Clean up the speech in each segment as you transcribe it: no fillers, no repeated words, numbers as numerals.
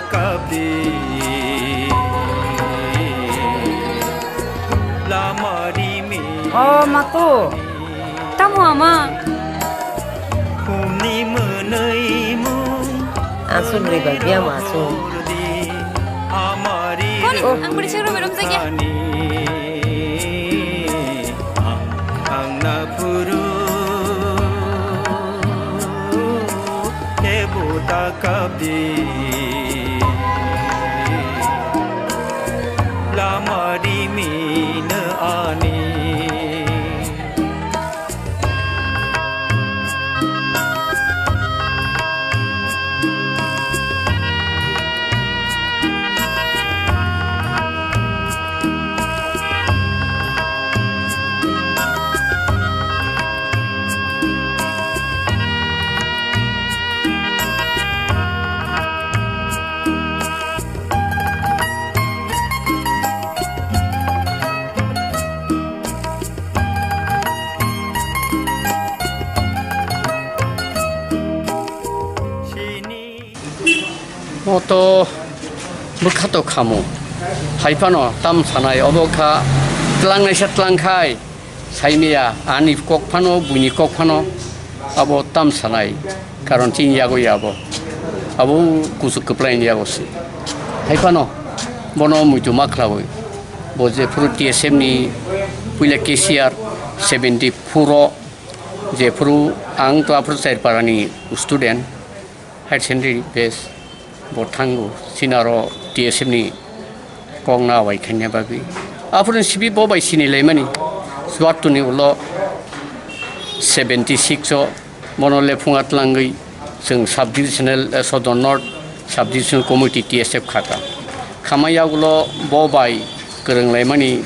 kabdi lamari mi Oh matu tamu ama kumni menei mu asun riba dia masuk amari ang bercakap belum saja ang napuru buta kabdi lamari min ani moto bukato kamu haipano tam sanai oboka tlang nai satlang khai saimia ani kok phano buni kok phano abo tam sanai karon tin yago yabo abo kusuk keplain yago si haipano bono muju maklawi boje fruti semni puila kesiar 70 puro je puru ang to apro side parani student high secondary base botangu sinaro TSM ni kong na wai khanya babi apun sibi bo bai sini lemani swatu ni ulo 76 o monole phungat langai sing subdivisional southern north subdivisional committee TSF khata khamaya ulo bo bai kereng lemani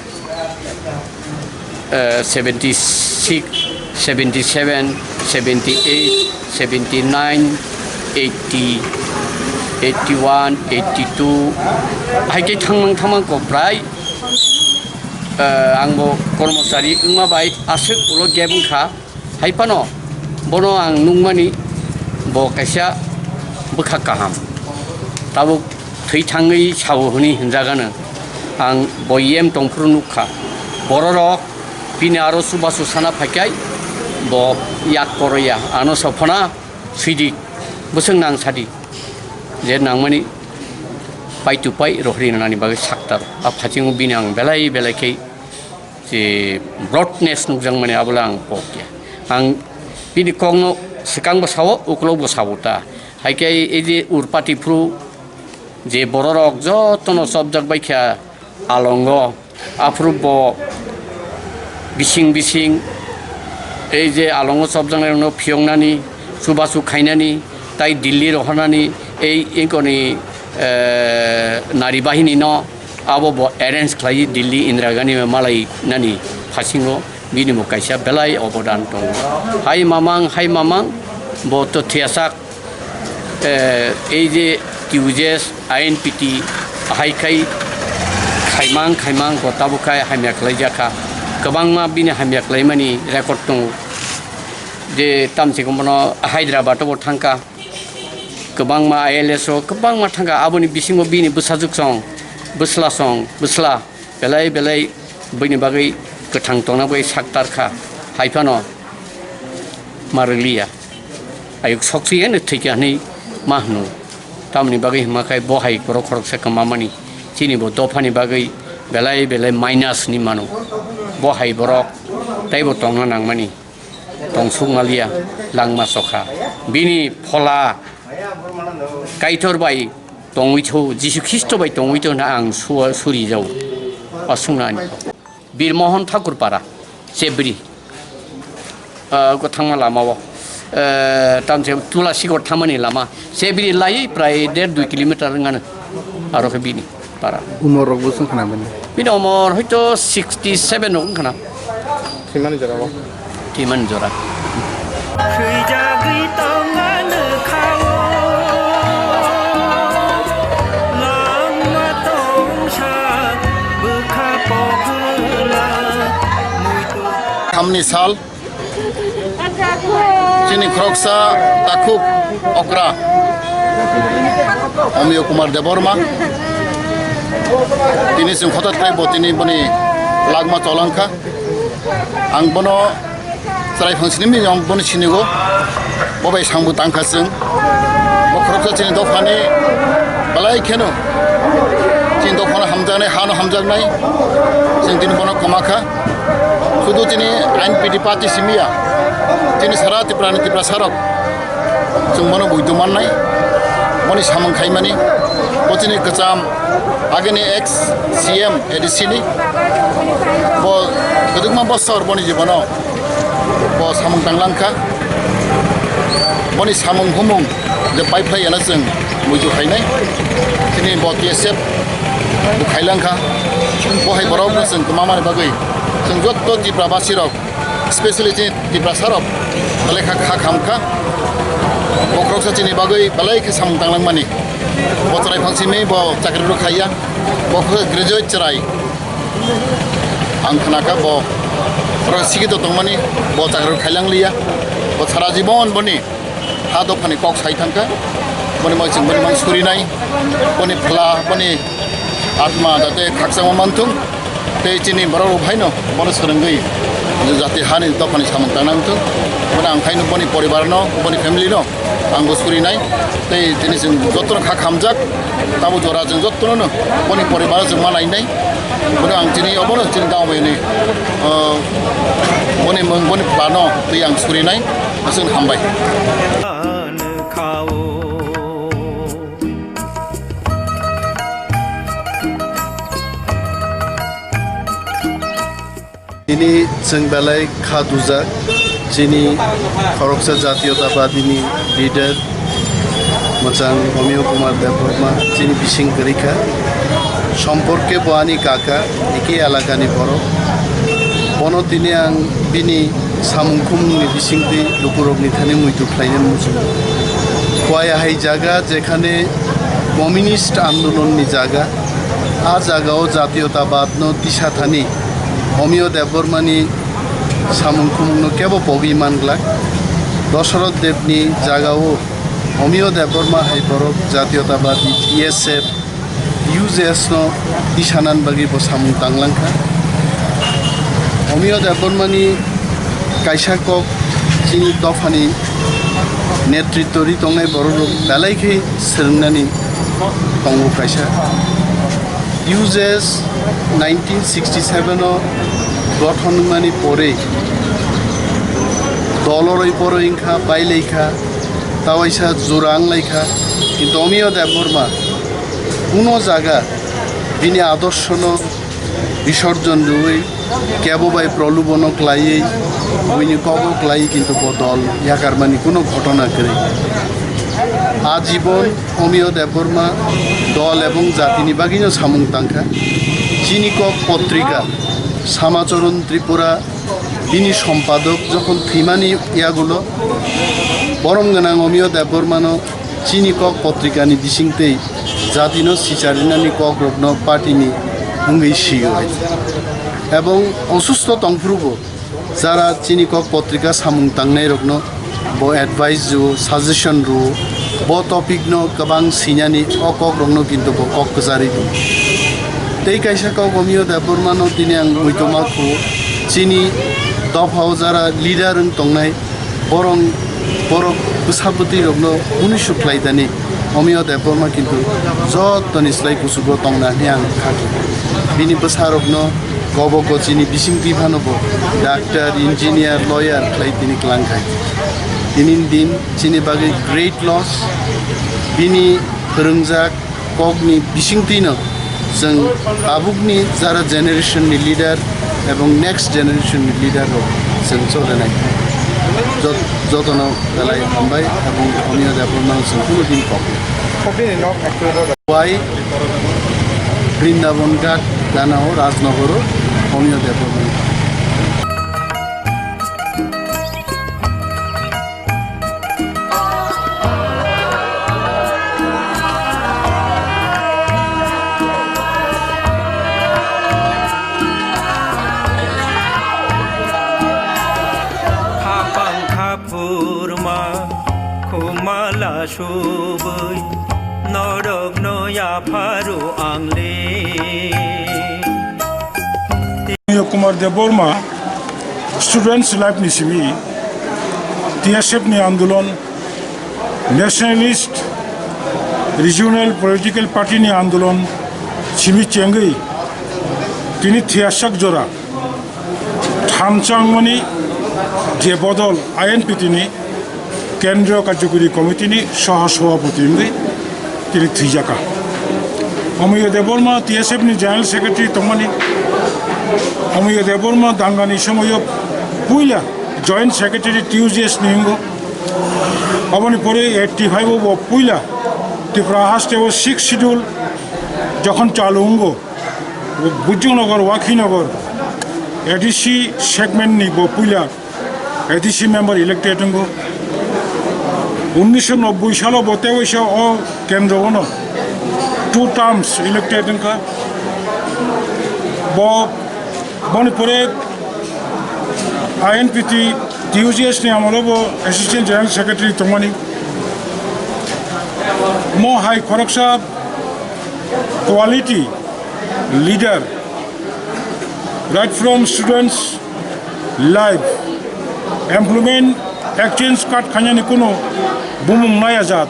76 77 78 79 80 81, 82, hai thangmang ko prai angbo kormosari ungma bai asuk ulo gebung kha hai pano bono ang nungmani bo kaisa bukha kaham tabu thui thangai sawo huni hinjagana ang boyem tongpru nukha bororok pini aro subasu sana phakai bo yak koroya ano sofana sidi busung nang sadi je nangmani pai tu pai rohri nani bagai saktar a phaching binang belai belai ke je broadness nujang mane abulang pokya ang bini kongno sekang basawo uklo basawuta hai ke eje urpati pru je bororok jotono sobjak baikha alongo aprubo bising ei je alongo sobjang no phiongnani subasu khainani tai dilli rohanani ei inkoni nari bahini no abo bo arrange khlai Delhi Indira Gandhi malai nani phasingo bini mo kaisa belai obodan tong hai mamang bo to thiasak ei je QJS INPT hai kai khaimang ko tabukai hamyak lai jaka kabangma bini hamyak lai mani record tong je tamsi komono Hyderabad bo thangka kebangma ILSO kebangma thangka aboni bisingo bini busajuk song busla belai bini bagai kethang tongna bai saktar kha haipano marliya ayuk soksi en thikya ni mahnu tamni bagai makai bohai korok se kamamani chini bo dofani bagai belai minus ni manu bohai borok taibo tongna nangmani tongsung malia langma sokha bini phola kaitor bai tongwitho Jisu Kristo bai tongwitho na ang suri jau asungna ni Bir Mohan Thakur para sebri ko thangma lama wo tamse tulasi ko thamani lama sebri lai prai 1.5 kilometer ngana aro ke bini para umur rok busung kana bani bini umur hoito 67 ong kana timani jara wo timan jora Hamni sal Chini kroksa takuk okra অমিয় কুমার দেববর্মা তিনি जों हठात kai তিনি বনি লাগমা চলংখা आं बनो साराय फांसिनि मिजं आं बनो सिनिगो बबाय सांबो तांखासों बखरखो चिनि दफानि बालाय खेनो चिनि दफाना हामजानाय हानो हामजानाय जों दिनै बनो कमाखा शुधु चिनि आइन पिडि पार्टी सिमिया चिनि सारा तिप्रानि तिप्रा सारक जों बनो बुइदुमाननाय बनि सामं खायमानि बचिनि गचाम आगेनि एक्स सीएम एडिसिनि ब गदुगमा बसर बनि जीवनो ब सामं तांलांखा बनि सामं हुमुं जे पाइपलाइना जों मुजु खायनाय दिनै ब टीएसएफ बुखायलांखा बहाय बराव जों गमामानि बागै जों जत्त दिप्रा बासिरक स्पेशली दिप्रा सारक लेखा खा खामखा बख्रकसा चिनि बागै बालायखे सामं तांलांमानि बचराय फांसिनि ब चाकरिफोर खाया बखो ग्रेजुएट चराय आं खोनाखा ब सिगित दंमानि ब चाकरिफोर खायलांलिया ब सारा जीवन बनि हा दफानि कक सायथांखा बनि मानसिं बनि मान सुरिनाय बनि फ्ला बनि आत्मा जाते खाकसांमा मानथुं ते चिनि बराव भाइनो बनो सोलोंगै जाते हानि दफानि सामं तांनांथुं बनि आं खायनो बनि परिबारनो बनि फेमिलिनो आंबो सुरिनाय ते दिनै जों जत्तनो खा खामजाक ताबो जरा जों जत्तनो बनि परिबार जों मानायनाय बनि आं दिनै अबनो दिनै दावबायनि बनि प्लानो दै आं सुरिनाय जों हामबाय खाओ ini जों बेलाय खादुजाक जिनि खरकसा जातीयताबादीनि लिडार मोजां अमिय कुमार देबबर्मा जिनि बिसिं गरिखा सम्पर्के बहानि काका एखे एलाकानि बर' बनो दिनै आं बिनि सामुंखुमनि बिसिंति लुकुरबनि थाने मुइतु खायनो मुसुं खवायाहाय जागा जेखाने कमिउनिस्ट आन्दोलननि जागा आ जागायाव जातीयताबादनो दिशा थानि अमिय देबबर्मानि सामुंखुमनो केबो पगि मानग्ला दशरथ देवनि जागायाव अमिय देबबर्मा हाइबरक जातीयताबादी टीएसएफ यूजेएसनो दिशानान बागि ब सामुं तांलांखा अमिय देबबर्मानि कायसा कक चिनि दफानि नेतृत्वरि तंनाय बर'रक बेलायखे सोलोंनानै दंगो कायसा यूजेएस 1967 गठन मानि परे दलरै परइंखा बायलेखा तावाइसा जुरांलाइखा किन्तु अमिय देबबर्मा कोनो जागा बिनि आदर्शनो विसर्जन रुई केबोबाय प्रलोभनक लायै बिनि कगक लाई किन्तु दल याकारमानि कोनो घटना करे आजीवन अमिय देबबर्मा दल एवं जातिनि बागिनो सामुं तांखा चिनि कक पत्रिका सामाचरण त्रिपुरा बिनि सम्पादक जखन थैमानि यागुलो बरम गोनां अमिय देबबर्मानो चिनि कक पत्रिकानि बिसिंतै जातिनो सिचारिनानि कक रग्न पार्टीनि हंगै सियो एवं असुस्थ तंफ्रुबो जारा चिनि कक पत्रिका सामुं तांनाय रग्न ब एडभाइस जो साजेशन रो ब टपिक नो गोबां सिनानि कक रग्न किन्तु ब कक गजारि दं तै कायसा कक अमिय देबबर्मानो दिनै आं मुइतमाखौ चिनि दफाव जारा लिडार तंनाय बरं बर' गोसाबती रग्न उनिसु क्लाइदानि अमिय देबबर्मा किन्तु जतनिस्लाय कुसुबो तंनानै आं खाखि बिनि बोसारग्न गबक चिनि बिसिंति फानबो डाक्टर इन्जिनियार लयार क्लाइ दिनै क्लांखाय दिनैनि दिन चिनि बागै ग्रेट लस बिनि फोरोंजाक ककनि बिसिंतिनो जों आबुकनि जारा जेनेरेशननि लिडार एवं नेक्स्ट जेनेरेशननि लिडार जों चलायनाय जतनो बेलाय हामबाय एवं अमिय देबबर्मा जों कोनो दिन वाई बृंदावन घाट दानाव राजनगर अमिय देबबर्मा खुरमा खुमाला सुबै नर ya pharu angle Kumar Deborma, Students Life Nisibi, TSF ni Andolon, Nationalist Regional Political Party ni Andolon, Chimi Chengi, Tini Thiasak Jora, Thamchangmani, Jebodol, INPT ni, Kendra Kachukuri Committee ni, Sahaswapati ni, Tini Thijaka. Amuyo Deborma, TSF ni General Secretary Tomani, Amuyo Deborma Dangani Samoyo Puila Joint Secretary TUGS Ningo Abani Pore 85 of Puila Tripura Haste was 6 schedule Johan Chalungo Bujunagar Wakinagar ADC segment ni Bo Puila ADC member elected ngo 1990 সালে বতে হইছে ও কেন্দ্র হনো 2 terms elected nka bo Bonipore INPT TUGS ni amolobo Assistant General Secretary Tomani Mo High Koraksa quality leader right from students life employment exchange card khanyani kuno bumung naya jat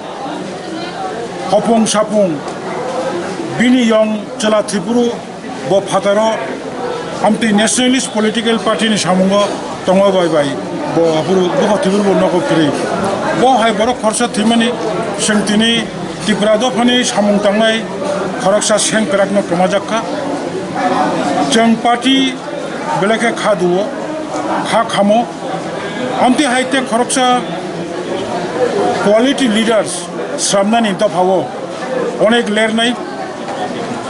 hopong sapong bini yong chala tripuru bo phataro Amti Nationalist Political Party ni Samungo Tongo Bai Bo Apuru Bo Tibur Bo Noko Kiri Bo Hai Borok Khorsa Thimani Sengtini Tiprado Phani Samung Tangai Khoroksa Seng Perakno Kamajakka Jeng Party Beleke Khaduo Kha Khamo Amti Haite Khoroksa Quality Leaders Samnan Inta Phawo Onek Ler Nai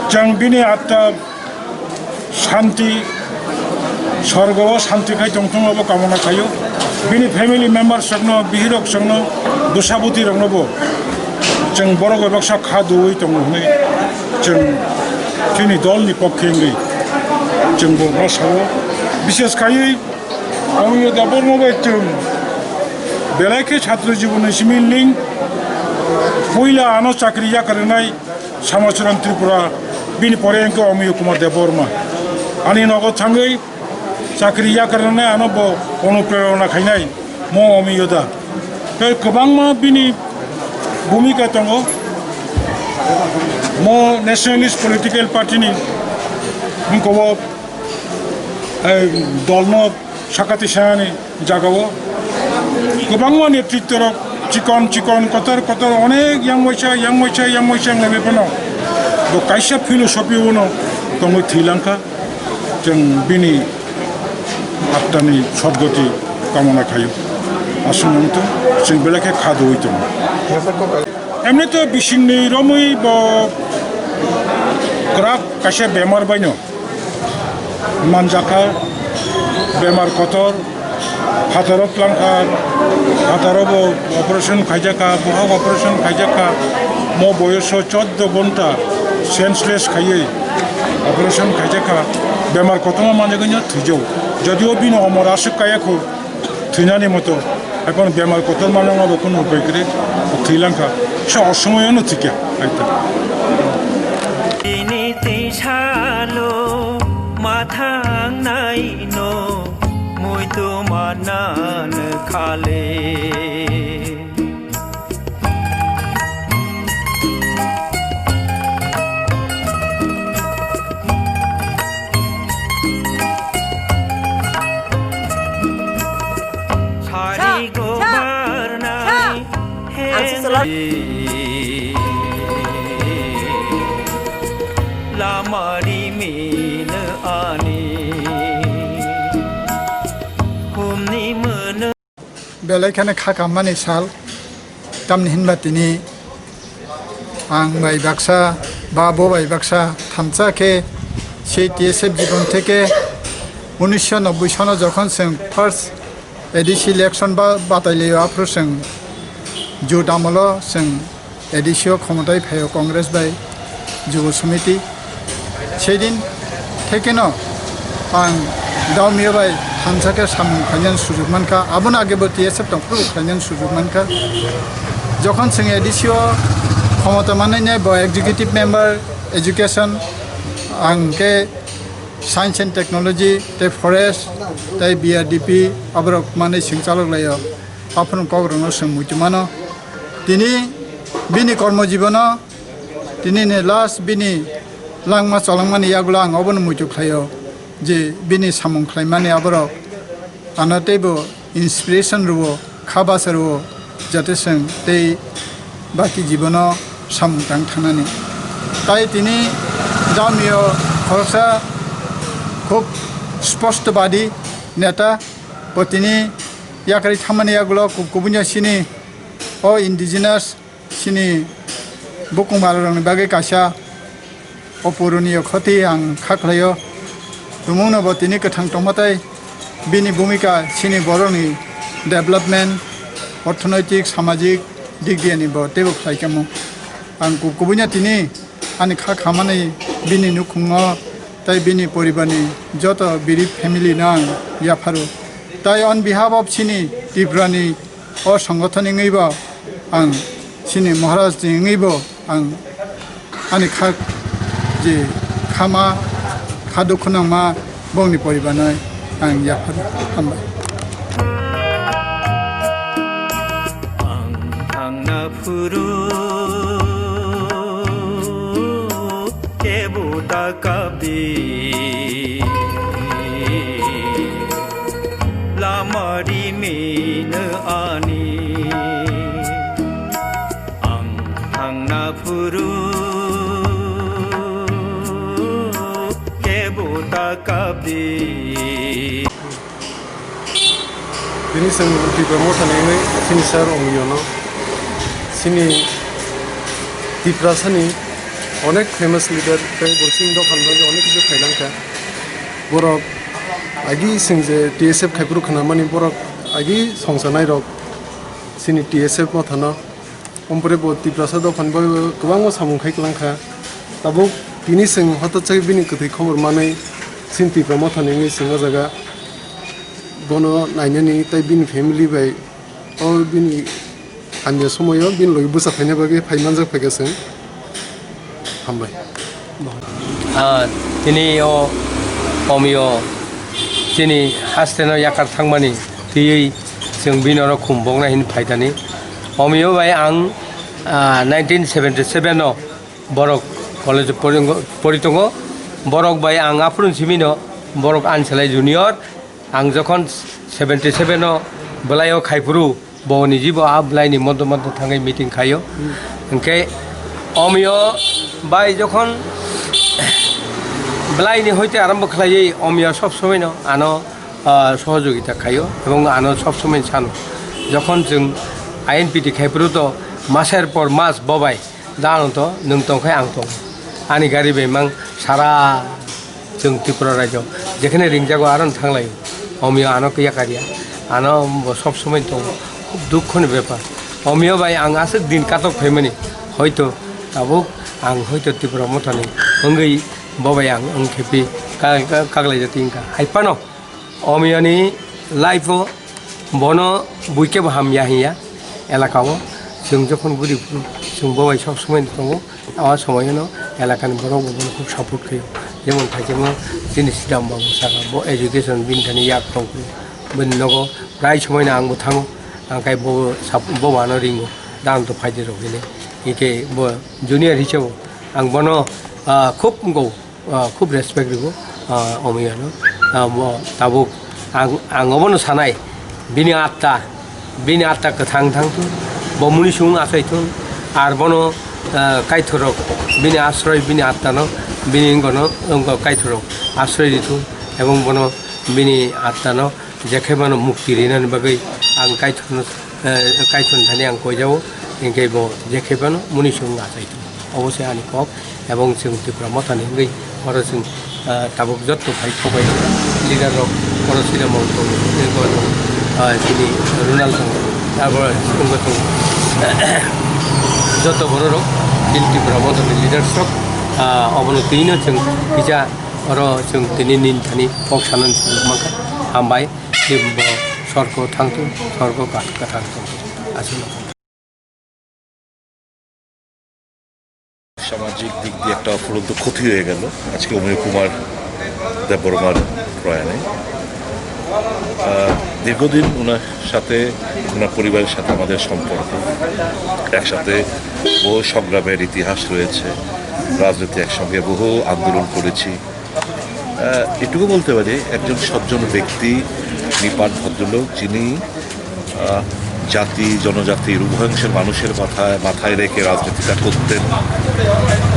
Jeng Bini Atta শান্তি স্বর্গ শান্তি খাই টংটংব কামনা খাইও বিনি family member সঙ্গ বিহিরক সঙ্গ দোষাবতী রংনব जों बर' गयबाक्सा खादुयै दङ हनै जों जोंनि दलनि पक्षेंगै जों बर'साव बिसेसखायै आंनि दाबर मबाइ जों बेलायखे छात्र जीवन सिमिलिं पयला आनो चाकरी जाकारनाय समाचरण त्रिपुरा बिनि परेंको अमिय कुमार देबबर्मा आनि नगद थाङै चाकरी जाकारनाय आनो अनुप्रेरणा खायनाय म अमियदा गोबां मा बिनि भूमिका दङ म नेशनलिस्ट पलिटिकल पार्टीनि मुंखौ दलनो साखाथि सायानि जागाव गोबां नेतृत्व चिकन चिकन कतर कतर अनेक yang मोइसा बेफोरनाव कायसा फिलसफि उनाव दङ थैलांखा जों बिनि आत्मानि सद्गति कामना खायो आसुमन्त जों बेलाखे खादुयै दङ एमनि तो बिसिंनि रमै ग्राफ कायसा बेमार बायनो मानजाखा बेमार कतर हाथाराव लांखा हाथाराव अपारेशन खायजाखा बहा अपारेशन खायजाखा म बयस 14 घंटा सेन्सलेस खायै अपारेशन खायजाखा बेमार कतमा मानजागोन थैजौ जदिও बिनो अमर आसुक कायाखौ थैनानि मतो এখন बेमार कतर मानजाङाबो কোনো उपाय करे थैलांखा स असमयनो थिका आइता दिनिति सालो माथां नायनो मुइतो मानान खाले लामारी मीन आनी हमनी मन बेलायखाने खाकामनानै साल तामनि हिनबातिनि आं बायबाक्सा बाबो बायबाक्सा थामचाखे CTSF जीवन থেকে 1990 सनाव যখন जों फार्स्ट एडिसि इलेक्शन बादायलायो आफ्रो जों जुट आमलो जों एडिसिओ क्षमताय फायो कांग्रेस बाय जुव समिति सेदिन থেকেनो आं दावमियो बाय थामचाखे सामुं खायनायनि सुजुग मोनखा आबोन आगेबो TSF दंफ्रु खायनायनि सुजुग मोनखा যখন जों एडिसिओ ক্ষমতা মানে ব এক্সিকিউটিভ মেম্বার এডুকেশন আংকে সায়েন্স এন্ড টেকনোলজি তে ফরেস্ট তাই বিআরডিপি আবরক মানে সিংচালক লাইও আপন কগ্রনো সমুইতুমানো তিনি বিনি কর্মজীবন তিনি লাস্ট বিনি langma cholangmani yagula ang obon muitu khlayo je bini samung khlaimani aborok anatebo inspiration rubo khabas rubo jate seng tei baki jibono samung tang thanani tai tini jamio khorsa খুব স্পষ্টবাদী নেতা ও তিনি ইয়াকারি থামানি yagulo kubunya sini o indigenous sini bukumbarong bage kasha অপূরণীয় ক্ষতি আং খাখলাयो তুমুনবো তিনি গোথাং টমাতাই বিনি ভূমিকা সিনি বরনি development অর্থনৈতিক সামাজিক দিক দিয়ে নিব তেবো খাইকামু আং কুবুnya তিনি আনি খামানি বিনি নুখুঙ তাই বিনি পরিবারনি যত বিরি ফ্যামিলি নাং ইয়াফারু তাই অন বিহাফ অফ সিনি ত্রিপুরানি ও সংগঠন ইংইব আং সিনি মহারাজ ইংইব আং আনি যে খামা খাদু খুনাংমা বংনি পরিবারনাই আং ইয়াফার হামবাই আং থাংনা ফুরু কেবুতা কাবি লামারি মেন আনি আং থাংনা ফুরু Ini di promosi ini sini saya Omiono, sini di Prasani, অনেক famous leader kayak boxing dok kan lagi অনেক কিছু Thailand ka, borok agi sing je TSF kaipuru khanamani borok agi songsanai rok sini TSF mo thana, ompore bo di Prasa dok kan boy kebang mo samung kai kelang ka, tabuk ini sing hotot cai bini ketik khobor manai sini di promosi ini singa jaga bono nainani tai bini family bai o bini anya somoyo bin logi busa phaina bage phaimanjak phagesen hambai tini o omio tini hasteno yakar thangmani tiyei जों बिनरो खुमबंना हिन फायदानि अमियो bye आं 1977 no borok college poritongo borok बाय आं आफुन सिमिनो borok आनसलाय junior आं जखन 77 no बलायो खाइफुरु बनि जिबो आबलायनि मद मद थाङै मिटिं खायो ओंके अमियो बाय जखन बलायनि हयते आरम्भ खालायै अमियो सब समय न आनो सहयोगिता खायो এবং আনো সব সময় সানো যখন जों आइएनपिटि खाइफुरु तो मासेर पर मास बबाय दानो तो नों तंखाय आं दं आनि गारि बेमां सारा जों त्रिपुरा राज्य जेखाने रिंजागो आरो थांलायो अमियो आनो गैया गारिया आनो सब समय दं খুব दुखनि ব্যাপার अमियो बाय आं आसो दिन काटक फैमानि हयतो दाबो आं हयतो त्रिपुरा मथानि अंगै बबाय आं खेपि कागलाय जातिंका हाइपानो अमियोनि लाइफो बनो बयकेबो हामया हिया एलाकाओ जों जखन गुरि जों बबाय सब समय दङ आवा समायनो एलाकानि बरं बनो खूब सापर्ट खायो जेमन थाइजेमो दिनै सिदाम बाबु सागा ब एजुकेशन बिनथानि याक दं बन्नगो प्राय समायनो आंबो थाङो आंखाय बबानो रिंगो दांतो फायदे रहिने इके ब जूनियर हिसाब आं बनो खूब गौ खूब रेसपेक्ट दिगो अमियोनो दाबो आं अबनो सानाय बिनि आत्ता गोथां थांथु बमुनि सुबुं आसायथु आर बनो कायथरक बिनि आश्रय बिनि आत्तानो बिनि गनो कायथरक आश्रय दिथु एवं बनो बिनि आत्तानो जेखेबानो मुक्ति रिनानि बागै आं कायथन थानि आं कयजावो इनके ब जेखेबानो मुनि सुबुं आसायथु अबसे आनि कक एवं जों त्रिपुरा मथानि गै आरो जों ताबुक जत्तो फाइ खबाय लिडार रक खरसिदा मावतो दिनै रुनाल दङ तारपर सिंह दङ जत्त बर रक त्रिपुरा मथानि लिडारसक अबनतिनो जों बिजा आरो जों दिनै निनथानि पक सानन माखा हामबाय सरको थांथु सरको गाथांथु आसुन সামাজিক দিক দিয়ে একটা অফুরন্ত ক্ষতি হয়ে গেল আজকে অমিয় কুমার দেববর্মার প্রয়াণে। দীর্ঘদিন ওনার সাথে ওনার পরিবারের সাথে আমাদের সম্পর্ক, একসাথে বহু সংগ্রামের ইতিহাস রয়েছে, রাজনীতি একসঙ্গে বহু আন্দোলন করেছি। এটুকু বলতে পারি একজন সজ্জন ব্যক্তি, নিপাট ভদ্রলোক, যিনি জাতি জনজাতির উভয়াংশের মানুষের মাথায় রেখে রাজনীতিটা করতেন,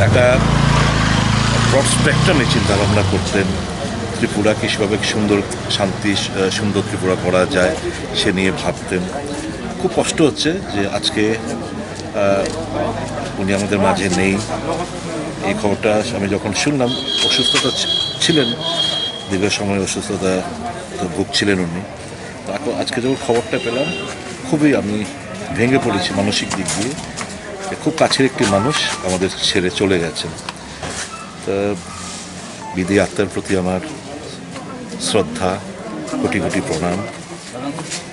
একটা ব্রড স্পেকট্রামে চিন্তাভাবনা করতেন। ত্রিপুরাকে কীভাবে সুন্দর ত্রিপুরা করা যায় সে নিয়ে ভাবতেন। খুব কষ্ট হচ্ছে যে আজকে উনি আমাদের মাঝে নেই। এই খবরটা আমি যখন শুনলাম, অসুস্থতা ছিলেন, দীর্ঘ সময় অসুস্থতা ভুগছিলেন উনি। তো আজকে যখন খবরটা পেলাম খুবই আমি ভেঙে পড়েছি মানসিক দিক দিয়ে। খুব কাছের একটি মানুষ আমাদের ছেড়ে চলে গেছেন। তো বিধি আত্মার প্রতি আমার শ্রদ্ধা, কোটি কোটি প্রণাম।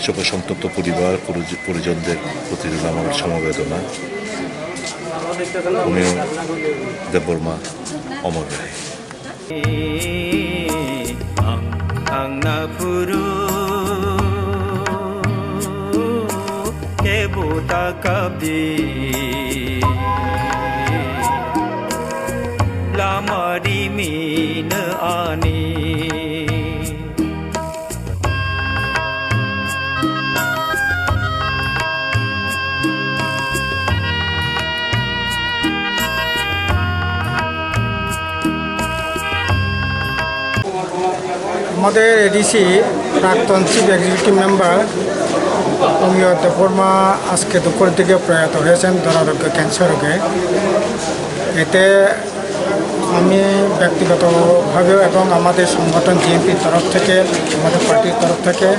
শোকসন্তপ্ত পরিবার পরিজনদের প্রতি আমার সমবেদনা। অমিয় দেববর্মা অমর রায়। আংনা ফুরু কেবুতা কাবি লামারি মিন আনি আমাদের এডিসি প্রাক্তন চিফ এক্সিকিউটিভ মেম্বার অমিয় দেববর্মা আজকে দুপুর দিকে প্রয়াত হয়েছেন দুরারোগ্য ক্যান্সার রোগে। এতে আমি ব্যক্তিগতভাবেও এবং আমাদের সংগঠন জিএমপির তরফ থেকে, আমাদের পার্টির তরফ থেকে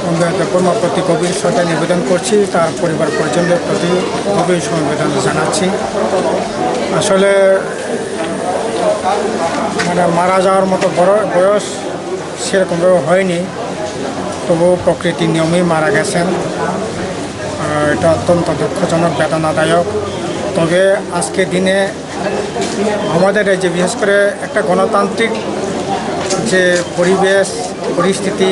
অমিয় দেববর্মার প্রতি গভীর শ্রদ্ধা নিবেদন করছি। তার পরিবার পরিজনদের প্রতি গভীর সমবেদনা জানাচ্ছি। আসলে মানে মারা যাওয়ার মতো বড় বয়স সেরকমভাবে হয়নি, তবু প্রকৃতির নিয়মেই মারা গেছেন। এটা অত্যন্ত দুঃখজনক, বেদনাদায়ক। তবে আজকে দিনে আমাদের যে বিশেষ করে একটা গণতান্ত্রিক যে পরিবেশ পরিস্থিতি,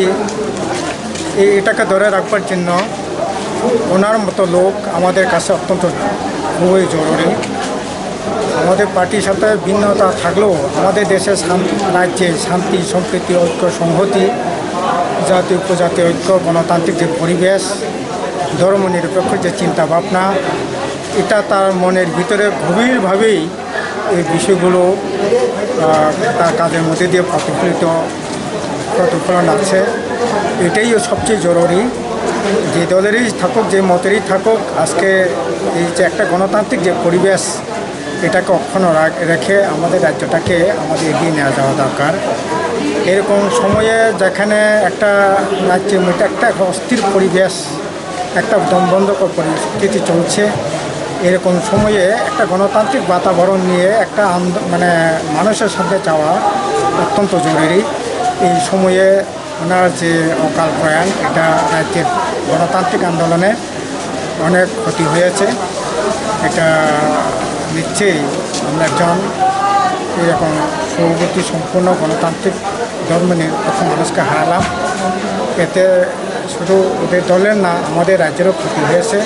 এটাকে ধরে রাখবার জন্য ওনার মতো লোক আমাদের কাছে অত্যন্ত খুবই জরুরি। আমাদের পার্টির সাথে ভিন্নতা থাকলেও আমাদের দেশের রাজ্যে শান্তি, সম্প্রীতি, ঐক্য, সংহতি, জাতীয় উপজাতীয় ঐক্য, গণতান্ত্রিক যে পরিবেশ, ধর্মনিরপেক্ষ যে চিন্তাভাবনা, এটা তার মনের ভিতরে গভীরভাবেই এই বিষয়গুলো তার কাজের মধ্যে দিয়ে প্রতিফলন আছে। এটাই সবচেয়ে জরুরি। যে দলেরই থাকুক, যে মতেরই থাকুক, আজকে এই যে একটা গণতান্ত্রিক যে পরিবেশ, এটাকে অক্ষুণ্ণ রেখে আমাদের রাজ্যটাকে আমাদের এগিয়ে নেওয়া যাওয়া দরকার। এরকম সময়ে যেখানে একটা রাজ্যের মধ্যে একটা অস্থির পরিবেশ, একটা দমবন্ধকর পরিস্থিতি চলছে, এরকম সময়ে একটা গণতান্ত্রিক বাতাবরণ নিয়ে একটা মানে মানুষের সাথে যাওয়া অত্যন্ত জরুরি। এই সময়ে ওনার যে অকাল প্রয়াণ, এটা রাজ্যের গণতান্ত্রিক আন্দোলনে অনেক ক্ষতি হয়েছে। এটা নিশ্চয়ই আমরা একজন এরকম সৌগতি সম্পূর্ণ গণতান্ত্রিক ধর্মনিরপেক্ষ মানুষকে হারালাম। এতে শুধু ওদের দলের না, আমাদের রাজ্যেরও ক্ষতি হয়েছে।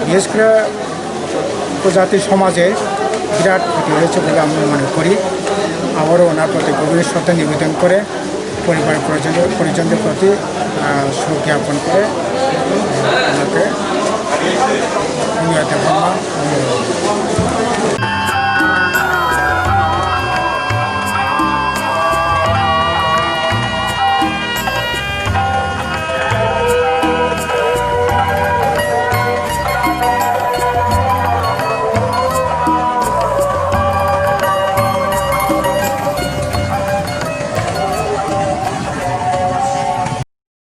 বিশেষ করে উপজাতি সমাজে বিরাট ক্ষতি হয়েছে বলে আমরা মনে করি। আবারও ওনার প্রতি গভীর শ্রদ্ধা নিবেদন করে পরিবার পরিজনদের প্রতি শোক জ্ঞাপন করে ওনাকে অমিয় দেববর্মা